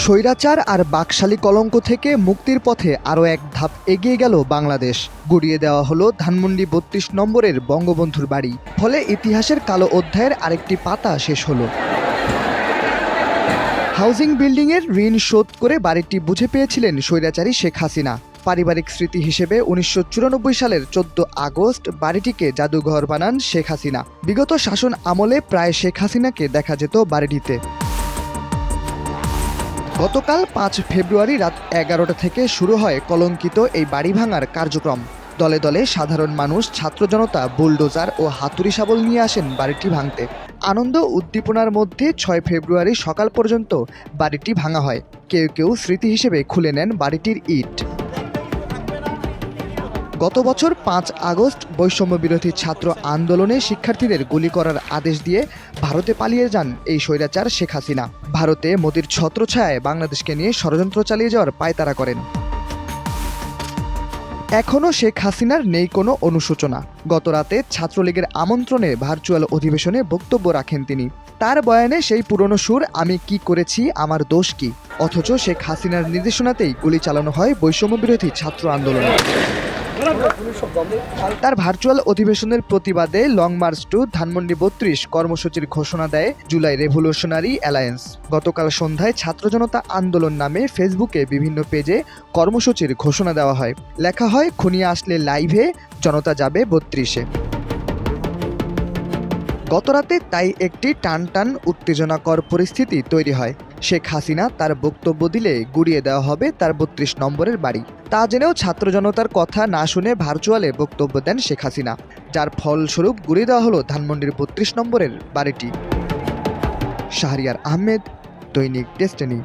স্বৈরাচার আর বাকশালী কলঙ্ক থেকে মুক্তির পথে আরও এক ধাপ এগিয়ে গেল বাংলাদেশ। গুড়িয়ে দেওয়া হলো ধানমন্ডি ৩২ নম্বরের বঙ্গবন্ধুর বাড়ি। ফলে ইতিহাসের কালো অধ্যায়ের আরেকটি পাতা শেষ হলো। হাউজিং বিল্ডিংয়ের ঋণ শোধ করে বাড়িটি বুঝে পেয়েছিলেন স্বৈরাচারী শেখ হাসিনা। পারিবারিক স্মৃতি হিসেবে ১৯৯৪ সালের ১৪ আগস্ট বাড়িটিকে জাদুঘর বানান শেখ হাসিনা। বিগত শাসন আমলে প্রায় শেখ হাসিনাকে দেখা যেত বাড়িটিতে। গতকাল ৫ ফেব্রুয়ারি রাত ১১টা থেকে শুরু হয় কলঙ্কিত এই বাড়ি ভাঙার কার্যক্রম। দলে দলে সাধারণ মানুষ, ছাত্র জনতা বুলডোজার ও হাতুড়ি শাবল নিয়ে আসেন বাড়িটি ভাঙতে। আনন্দ উদ্দীপনার মধ্যে ৬ ফেব্রুয়ারি সকাল পর্যন্ত বাড়িটি ভাঙা হয়। কেউ কেউ স্মৃতি হিসেবে খুলে নেন বাড়িটির ইট। গত বছর ৫ আগস্ট বৈষম্য বিরোধী ছাত্র আন্দোলনে শিক্ষার্থীদের গুলি করার আদেশ দিয়ে ভারতে পালিয়ে যান এই স্বৈরাচার শেখ হাসিনা। ভারতে মোদির ছত্রছায়ায় বাংলাদেশকে নিয়ে ষড়যন্ত্র চালিয়ে যাওয়ার পায়তারা করেন। এখনও শেখ হাসিনার নেই কোনো অনুশোচনা। গতরাতে ছাত্রলীগের আমন্ত্রণে ভার্চুয়াল অধিবেশনে বক্তব্য রাখেন তিনি। তার বয়ানে সেই পুরনো সুর, আমি কি করেছি, আমার দোষ কি। অথচ শেখ হাসিনার নির্দেশনাতেই গুলি চালানো হয় বৈষম্য বিরোধী ছাত্র আন্দোলনে। তার ভার্চুয়াল অধিবেশনের প্রতিবাদে লং মার্চ টু ধানমন্ডি ৩২ কর্মসূচির ঘোষণা দেয় জুলাই রেভলিউশনারি অ্যালায়েন্স। গতকাল সন্ধ্যায় ছাত্র জনতা আন্দোলন নামে ফেসবুকে বিভিন্ন পেজে কর্মসূচির ঘোষণা দেওয়া হয়। লেখা হয়, খুনিয়া আসলে লাইভে, জনতা যাবে ৩২-এ। গতরাতে তাই একটি টানটান উত্তেজনাকর পরিস্থিতি তৈরি হয়। শেখ হাসিনা তার বক্তব্য দিলে গুড়িয়ে দেওয়া হবে তার ৩২ নম্বরের বাড়ি। তা জেনেও ছাত্র জনতার কথা না শুনে ভার্চুয়ালে বক্তব্য দেন শেখ হাসিনা, যার ফলস্বরূপ গুড়িয়ে দেওয়া হলো ধানমন্ডির ৩২ নম্বরের বাড়িটি। শাহরিয়ার আহমেদ, দৈনিক ডেস্টিনি।